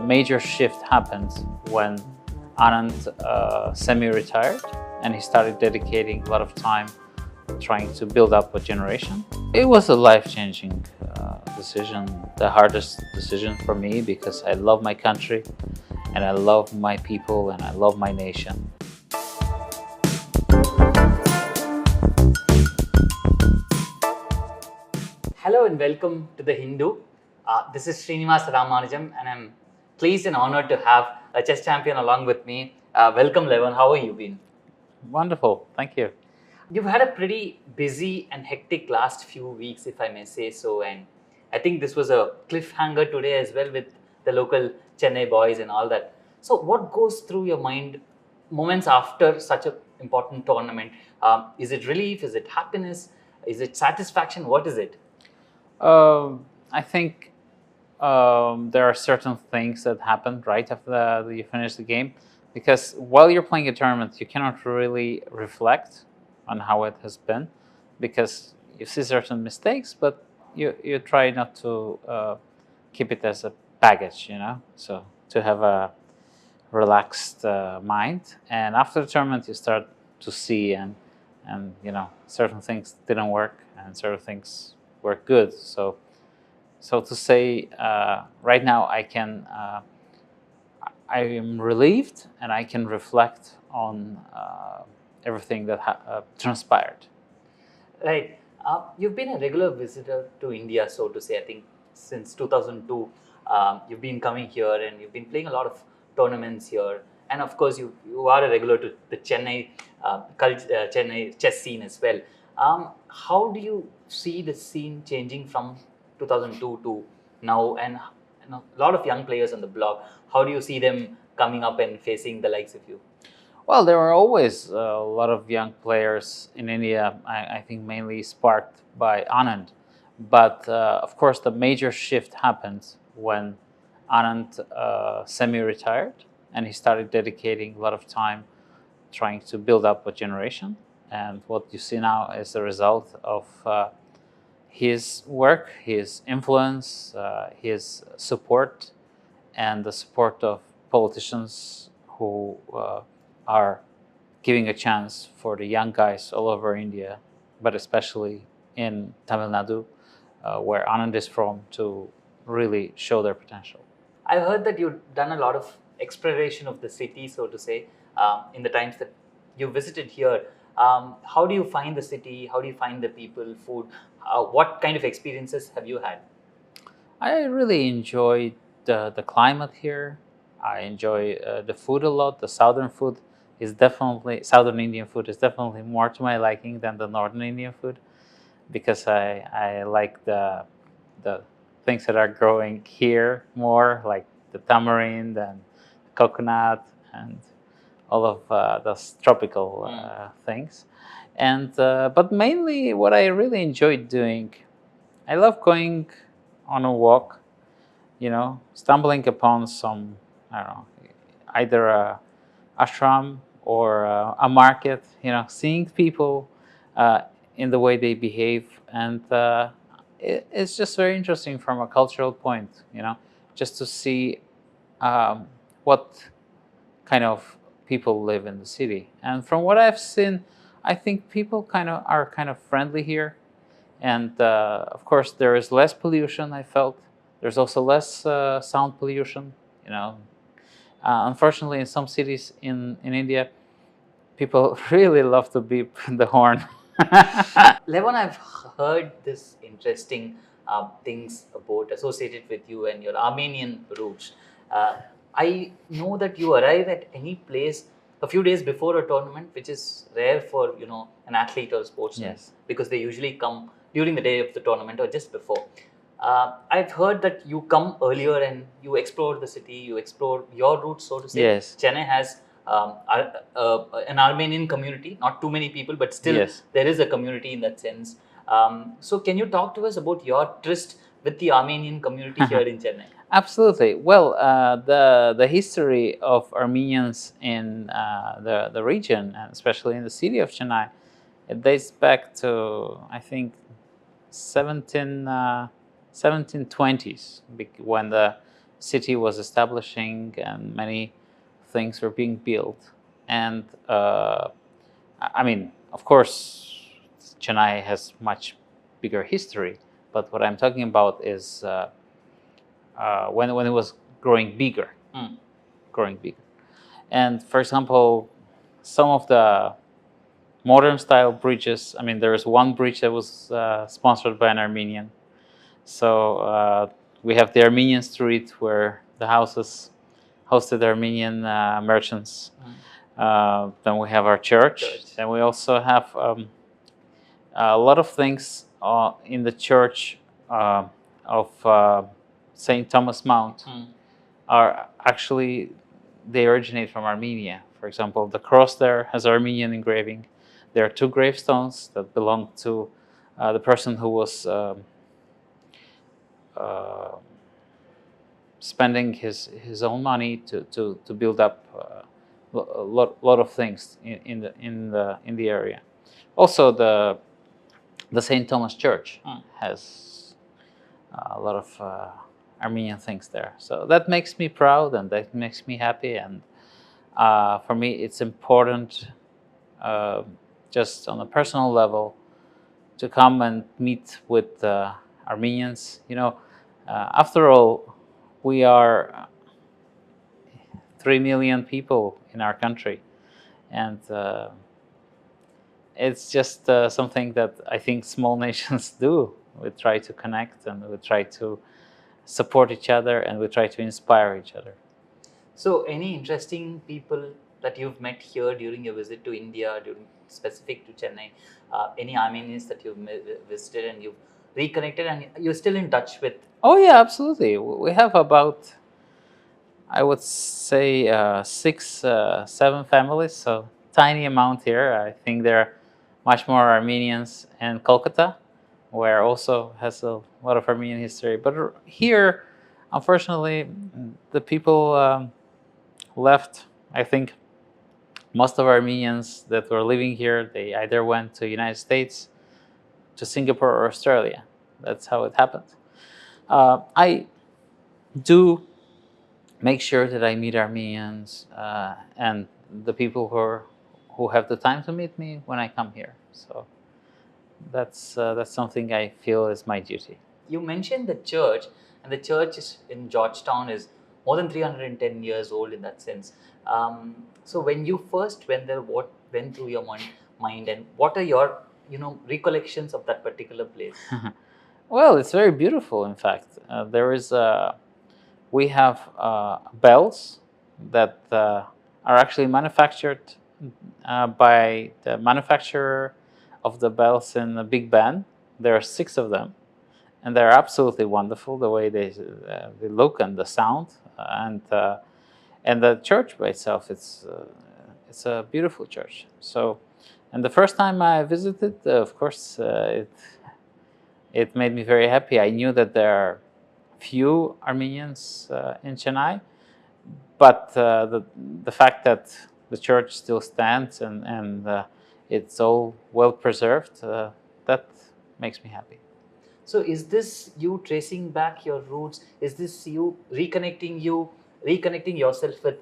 major shift happened when Anand semi-retired and he started dedicating a lot of time trying to build up a generation. It was a life-changing decision, the hardest decision for me, because I love my country and I love my people and I love my nation. Hello and welcome to The Hindu. This is Srinivasa Ramanujam and I'm pleased and honored to have a chess champion along with me. Welcome Levon, how have you been? Wonderful, thank you. You've had a pretty busy and hectic last few weeks, if I may say so, and I think this was a cliffhanger today as well with the local Chennai boys and all that. So what goes through your mind moments after such an important tournament? Is it relief? Is it happiness? Is it satisfaction? What is it? I think there are certain things that happen right after you finish the game, because while you're playing a tournament, you cannot really reflect on how it has been, because you see certain mistakes, but you try not to keep it as a baggage, so to have a relaxed mind. And after the tournament, you start to see and certain things didn't work and certain things were good. So to say, right now I am relieved and I can reflect on everything that transpired. Right. You've been a regular visitor to India, so to say. I think since 2002, you've been coming here and you've been playing a lot of tournaments here. And of course, you are a regular to the Chennai Chennai chess scene as well. How do you see the scene changing from 2002 to now? And a lot of young players on the block, how do you see them coming up and facing the likes of you? Well, there were always a lot of young players in India, I think mainly sparked by Anand. But of course, the major shift happened when Anand semi-retired and he started dedicating a lot of time trying to build up a generation. And what you see now is the result of his work, his influence, his support, and the support of politicians who are giving a chance for the young guys all over India, but especially in Tamil Nadu, where Anand is from, to really show their potential. I've heard that you've done a lot of exploration of the city, so to say, in the times that you visited here. How do you find the city? How do you find the people, food? What kind of experiences have you had? I really enjoy the climate here. I enjoy the food a lot. The southern food is definitely, Southern Indian food is definitely more to my liking than the Northern Indian food, because I like the things that are growing here more, like the tamarind and coconut and all of those tropical things. And but mainly what I really enjoyed doing, I love going on a walk, stumbling upon some, I don't know, either a ashram or a market, seeing people in the way they behave. And it's just very interesting from a cultural point, just to see what kind of people live in the city. And from what I've seen, I think people are kind of friendly here. And of course, there is less pollution, I felt. There's also less sound pollution, Unfortunately, in some cities in India, people really love to beep the horn. Levon, I've heard this interesting things about associated with you and your Armenian roots. I know that you arrive at any place a few days before a tournament, which is rare for an athlete or sportsman. Yes. Because they usually come during the day of the tournament or just before. I've heard that you come earlier and you explore the city, you explore your roots, so to say. Yes. Chennai has an Armenian community, not too many people, but still Yes. there is a community in that sense. So can you talk to us about your tryst with the Armenian community here in Chennai? Absolutely. Well, the history of Armenians in the region, and especially in the city of Chennai, it dates back to, I think, 1720s, when the city was establishing and many things were being built. And I mean, of course, Chennai has much bigger history, but what I'm talking about is when it was growing bigger, growing bigger. And for example, some of the modern style bridges. I mean, there is one bridge that was sponsored by an Armenian. So we have the Armenian street where the houses hosted Armenian merchants. Then we have our church. Then we also have a lot of things in the church of St. Thomas Mount are actually, they originate from Armenia. For example, the cross there has Armenian engraving. There are two gravestones that belong to the person who was spending his own money to build up a lot of things in the area. Also, the St. Thomas Church has a lot of Armenian things there. So that makes me proud and that makes me happy. And for me, it's important, just on a personal level, to come and meet with Armenians. You know, after all, we are 3 million people in our country, and it's just something that I think small nations do. We try to connect and we try to support each other and we try to inspire each other. So, any interesting people that you've met here during your visit to India, during specific to Chennai, any Armenians that you've visited and you've reconnected and you're still in touch with? Oh yeah, absolutely. We have about, I would say, 6, 7 families. So tiny amount here. I think there are much more Armenians in Kolkata, where also has a lot of Armenian history. But here, unfortunately, the people left. I think most of Armenians that were living here, they either went to United States, to Singapore or Australia. That's how it happened. I do make sure that I meet Armenians and the people who have the time to meet me when I come here. So that's something I feel is my duty. You mentioned the church, and the church is in Georgetown is more than 310 years old in that sense. So when you first went there, what went through your mind, and what are your recollections of that particular place? Well, it's very beautiful. In fact, we have bells that are actually manufactured by the manufacturer of the bells in the Big Ben. There are 6 of them, and they're absolutely wonderful the way they look and the sound, and the church by itself. It's a beautiful church. So, and the first time I visited, of course, it made me very happy. I knew that there are few Armenians in Chennai, but the fact that the church still stands and it's all well preserved, that makes me happy. So is this you tracing back your roots? Is this you reconnecting yourself with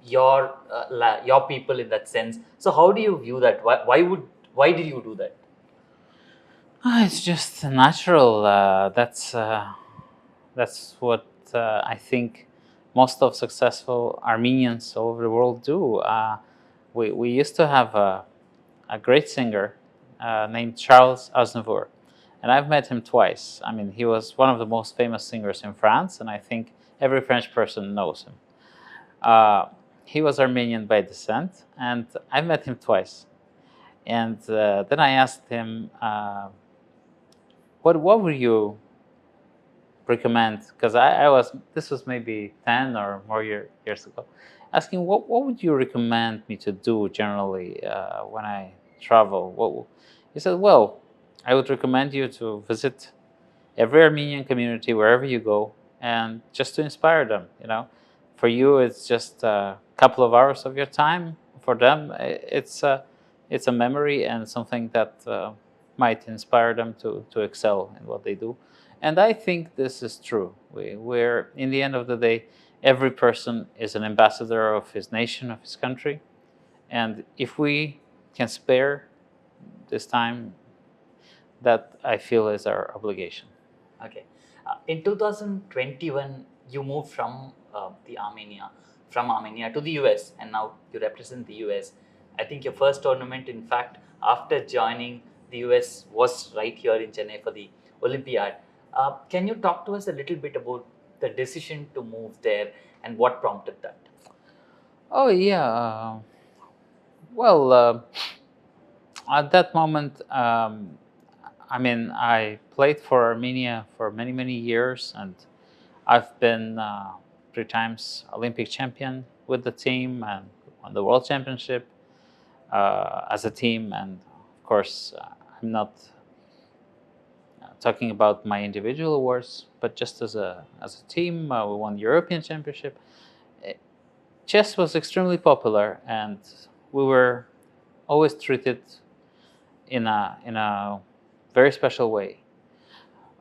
your people in that sense? So how do you view that? Why did you do that? It's just natural. That's what I think most of successful Armenians all over the world do. We used to have a great singer named Charles Aznavour, and I've met him twice. I mean, he was one of the most famous singers in France, and I think every French person knows him. He was Armenian by descent, and I've met him twice. And then I asked him, what would you recommend? Because this was maybe 10 or more years ago, asking what would you recommend me to do generally when I travel? He said, well, I would recommend you to visit every Armenian community wherever you go, and just to inspire them. For you, it's just a couple of hours of your time. For them, it's a memory and something that might inspire them to excel in what they do. And I think this is true. We're, in the end of the day, every person is an ambassador of his nation, of his country. And if we can spare this time, that I feel is our obligation. Okay. In 2021, you moved from Armenia to the US, and now you represent the US. I think your first tournament, in fact, after joining the US, was right here in Chennai for the Olympiad. Can you talk to us a little bit about the decision to move there and what prompted that? Oh, yeah. Well, at that moment, I mean, I played for Armenia for many, many years, and I've been 3 times Olympic champion with the team and won the World Championship as a team. And of course, I'm not talking about my individual awards, but just as a team, we won the European Championship. Eh, Chess was extremely popular, and we were always treated in a very special way.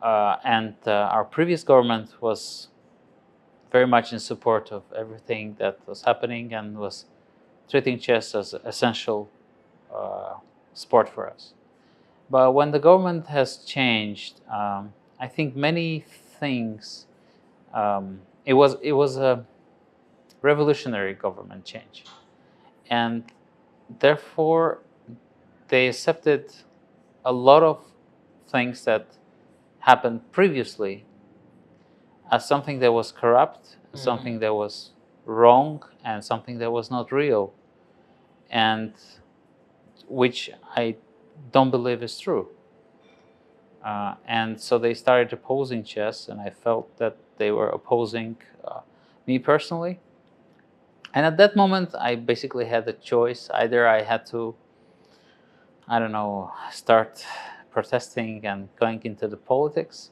And our previous government was very much in support of everything that was happening and was treating chess as an essential sport for us. But when the government has changed, I think many things. It was a revolutionary government change, and therefore they accepted a lot of things that happened previously as something that was corrupt, something that was wrong, and something that was not real, and which I don't believe is true. And so they started opposing chess, and I felt that they were opposing me personally. And at that moment, I basically had a choice. Either I had to, I don't know, start protesting and going into the politics,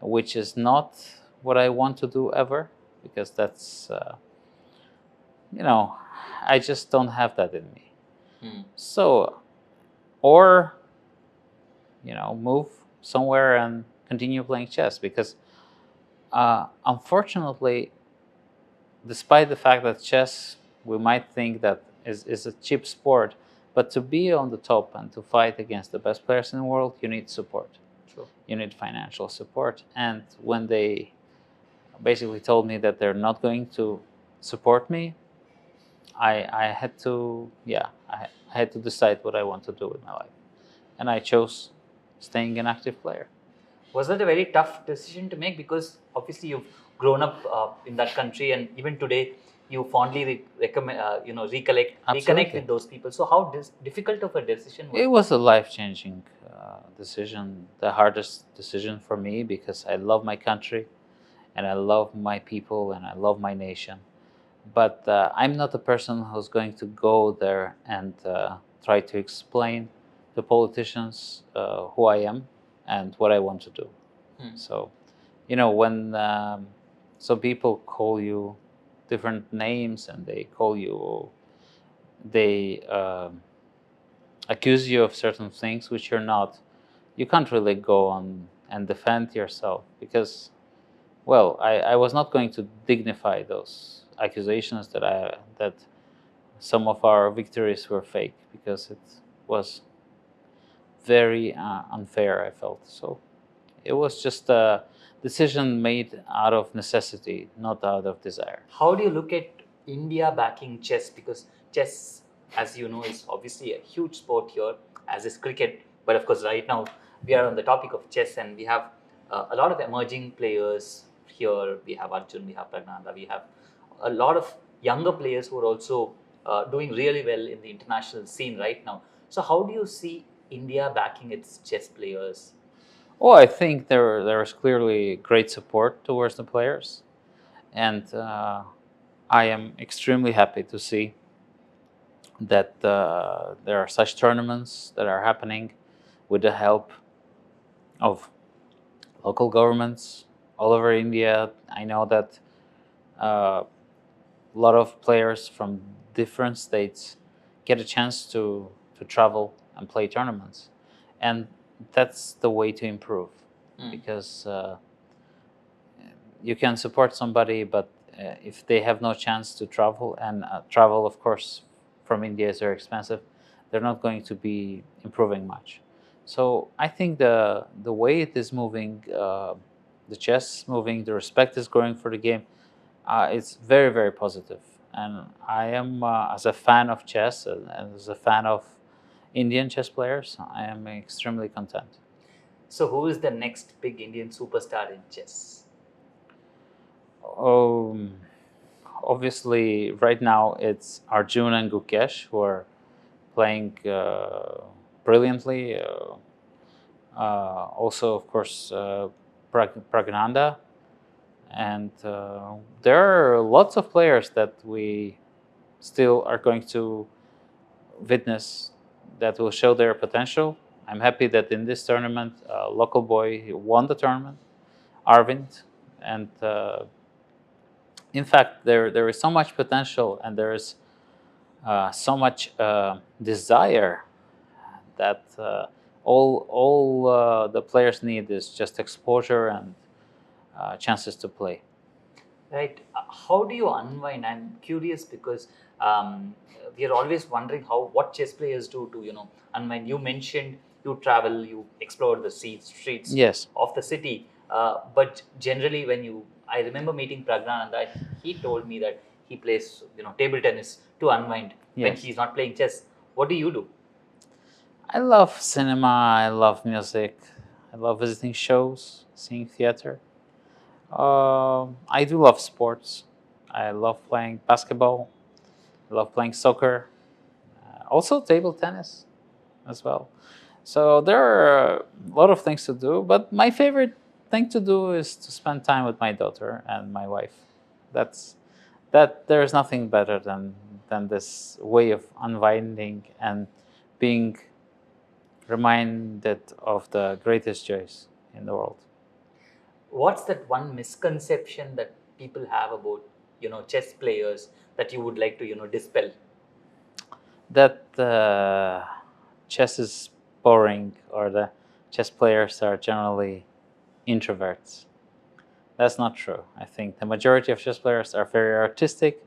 which is not what I want to do ever, because that's, I just don't have that in me. So, or, move somewhere and continue playing chess, because unfortunately, despite the fact that chess, we might think that is a cheap sport, but to be on the top and to fight against the best players in the world, you need support. Sure. You need financial support. And when they basically told me that they're not going to support me, I had to, I had to decide what I want to do with my life. And I chose staying an active player. Was that a very tough decision to make? Because obviously you've grown up in that country, and even today you fondly reconnect with those people. So how difficult of a decision was it? Was a life-changing decision, the hardest decision for me, because I love my country, and I love my people, and I love my nation. But I'm not a person who's going to go there and try to explain to politicians who I am and what I want to do. So, when some people call you different names, and they accuse you of certain things which you're not, you can't really go on and defend yourself, because, well, I was not going to dignify those accusations that some of our victories were fake, because it was very unfair, I felt. So it was just a decision made out of necessity, not out of desire. How do you look at India backing chess? Because chess, as you know, is obviously a huge sport here, as is cricket. But of course, right now we are on the topic of chess, and we have a lot of emerging players here. We have Arjun, we have Pragnanda, we have a lot of younger players who are also doing really well in the international scene right now. So how do you see India backing its chess players? Well, I think there was clearly great support towards the players, and I am extremely happy to see that there are such tournaments that are happening with the help of local governments all over India. I know that a lot of players from different states get a chance to travel and play tournaments, and that's the way to improve. because you can support somebody, but if they have no chance to travel, and travel, of course, from India is very expensive, they're not going to be improving much. So I think the way it is moving, the chess moving, the respect is growing for the game. It's very, very positive. And I am, as a fan of chess and as a fan of Indian chess players, I am extremely content. So, who is the next big Indian superstar in chess? Obviously, right now it's Arjun and Gukesh who are playing brilliantly. Also, of course, Pragnanda. And there are lots of players that we still are going to witness that will show their potential. I'm happy that in this tournament, a local boy won the tournament, Arvind, and in fact, there is so much potential and there is so much desire that all the players need is just exposure and chances to play. Right. How do you unwind? I'm curious because we are always wondering what chess players do to unwind. You mentioned you travel, you explore the streets Yes. of the city, but generally I remember meeting Pragnananda. He told me that he plays table tennis to unwind when Yes. he's not playing chess. What do you do? I love cinema, I love music, I love visiting shows, seeing theater. I do love sports. I love playing basketball. I love playing soccer. Also table tennis as well. So there are a lot of things to do, but my favorite thing to do is to spend time with my daughter and my wife. That there's nothing better than this way of unwinding and being reminded of the greatest joys in the world. What's that one misconception that people have about chess players that you would like to dispel? That chess is boring or the chess players are generally introverts. That's not true. I think the majority of chess players are very artistic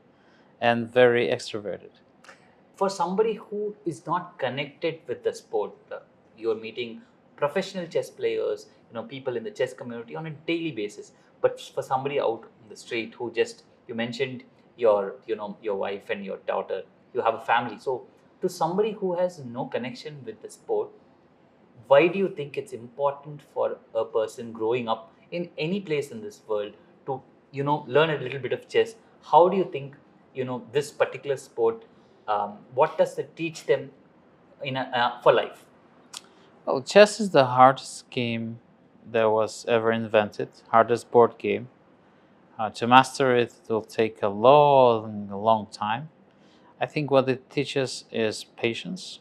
and very extroverted. For somebody who is not connected with the sport, you're meeting professional chess players, people in the chess community on a daily basis. But for somebody out on the street who just, you mentioned your wife and your daughter, you have a family. So to somebody who has no connection with the sport, why do you think it's important for a person growing up in any place in this world to learn a little bit of chess? How do you think this particular sport, what does it teach them for life? Well, chess is the hardest game that was ever invented, hardest board game. To master it, it will take a long time. I think what it teaches is patience.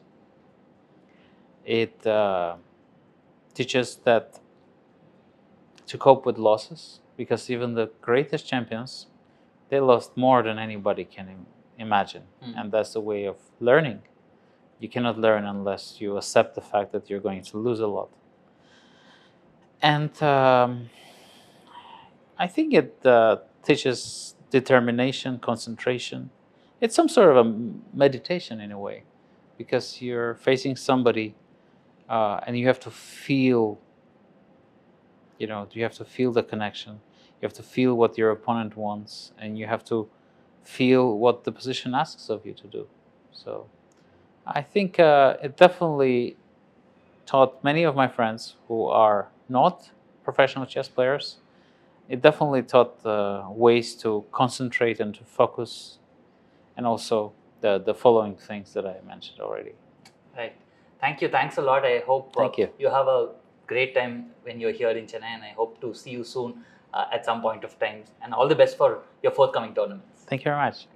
It teaches that to cope with losses, because even the greatest champions, they lost more than anybody can imagine. And that's the way of learning. You cannot learn unless you accept the fact that you're going to lose a lot. And I think it teaches determination, concentration. It's some sort of a meditation in a way, because you're facing somebody and you have to feel, you have to feel the connection. You have to feel what your opponent wants, and you have to feel what the position asks of you to do. So I think it definitely taught many of my friends who are not professional chess players. It definitely taught ways to concentrate and to focus, and also the following things that I mentioned already. Right. Thank you. Thanks a lot. I hope Thank you. you have a great time when you're here in Chennai, and I hope to see you soon at some point of time. And all the best for your forthcoming tournaments. Thank you very much.